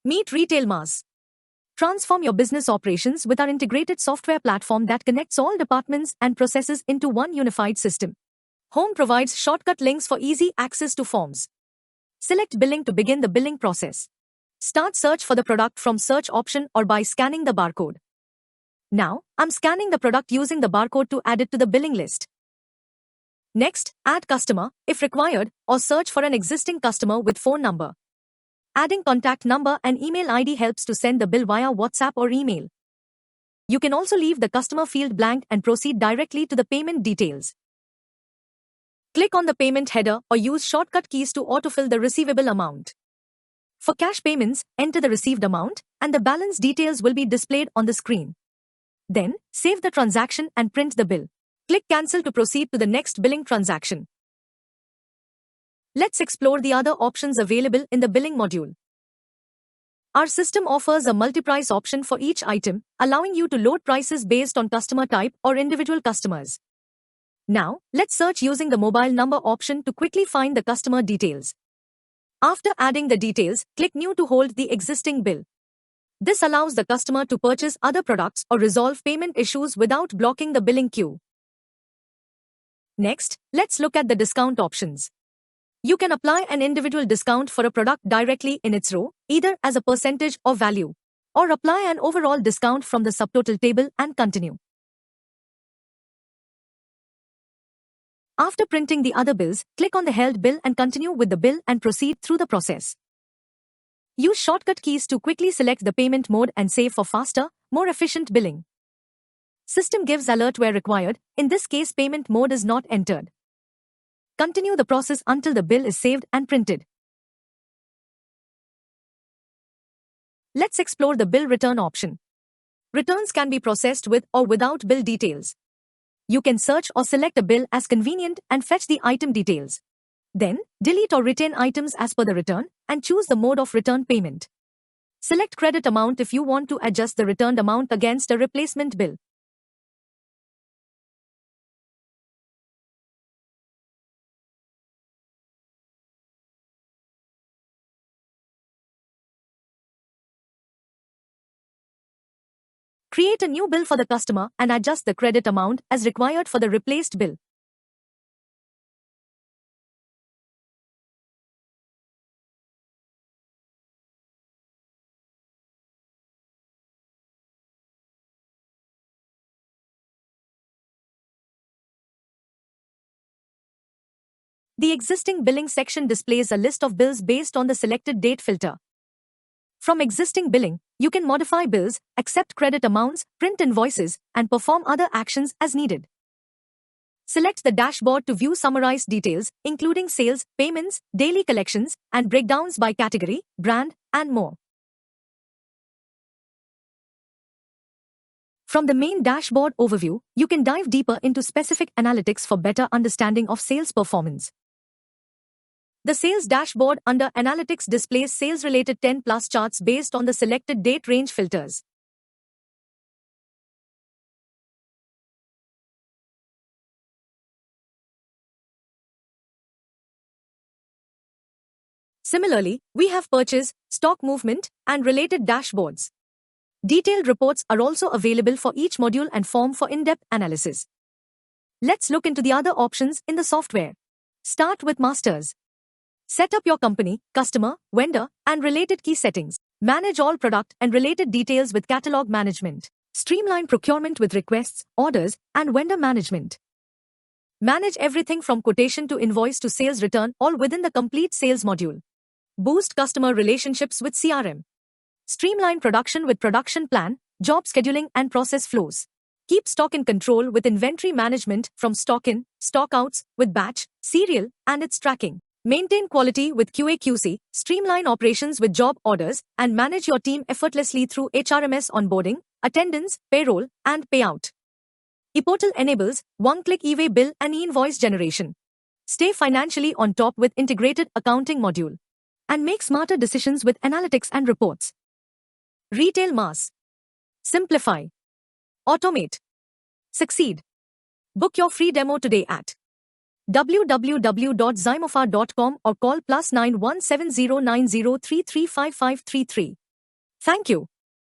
Meet Retail Mars. Transform your business operations with our integrated software platform that connects all departments and processes into one unified system. Home provides shortcut links for easy access to forms. Select billing to begin the billing process. Start search for the product from search option or by scanning the barcode. Now, I'm scanning the product using the barcode to add it to the billing list. Next, add customer, if required, or search for an existing customer with phone number. Adding contact number and email ID helps to send the bill via WhatsApp or email. You can also leave the customer field blank and proceed directly to the payment details. Click on the payment header or use shortcut keys to autofill the receivable amount. For cash payments, enter the received amount, and the balance details will be displayed on the screen. Then, save the transaction and print the bill. Click Cancel to proceed to the next billing transaction. Let's explore the other options available in the billing module. Our system offers a multi-price option for each item, allowing you to load prices based on customer type or individual customers. Now, let's search using the mobile number option to quickly find the customer details. After adding the details, click New to hold the existing bill. This allows the customer to purchase other products or resolve payment issues without blocking the billing queue. Next, let's look at the discount options. You can apply an individual discount for a product directly in its row, either as a percentage or value, or apply an overall discount from the subtotal table and continue. After printing the other bills, click on the held bill and continue with the bill and proceed through the process. Use shortcut keys to quickly select the payment mode and save for faster, more efficient billing. System gives alert where required, in this case payment mode is not entered. Continue the process until the bill is saved and printed. Let's explore the bill return option. Returns can be processed with or without bill details. You can search or select a bill as convenient and fetch the item details. Then, delete or retain items as per the return and choose the mode of return payment. Select credit amount if you want to adjust the returned amount against a replacement bill. Create a new bill for the customer and adjust the credit amount as required for the replaced bill. The existing billing section displays a list of bills based on the selected date filter. From existing billing, you can modify bills, accept credit amounts, print invoices, and perform other actions as needed. Select the dashboard to view summarized details, including sales, payments, daily collections, and breakdowns by category, brand, and more. From the main dashboard overview, you can dive deeper into specific analytics for better understanding of sales performance. The Sales dashboard under Analytics displays sales-related 10+ charts based on the selected date range filters. Similarly, we have purchase, stock movement, and related dashboards. Detailed reports are also available for each module and form for in-depth analysis. Let's look into the other options in the software. Start with Masters. Set up your company, customer, vendor, and related key settings. Manage all product and related details with catalog management. Streamline procurement with requests, orders, and vendor management. Manage everything from quotation to invoice to sales return, all within the complete sales module. Boost customer relationships with CRM. Streamline production with production plan, job scheduling, and process flows. Keep stock in control with inventory management from stock in, stock outs, with batch, serial, and its tracking. Maintain quality with QA/QC, streamline operations with job orders, and manage your team effortlessly through HRMS onboarding, attendance, payroll, and payout. ePortal enables one-click e-way bill and e-invoice generation. Stay financially on top with integrated accounting module. And make smarter decisions with analytics and reports. Retail Mars. Simplify. Automate. Succeed. Book your free demo today at www.zymofar.com or call +917090335533. Thank you.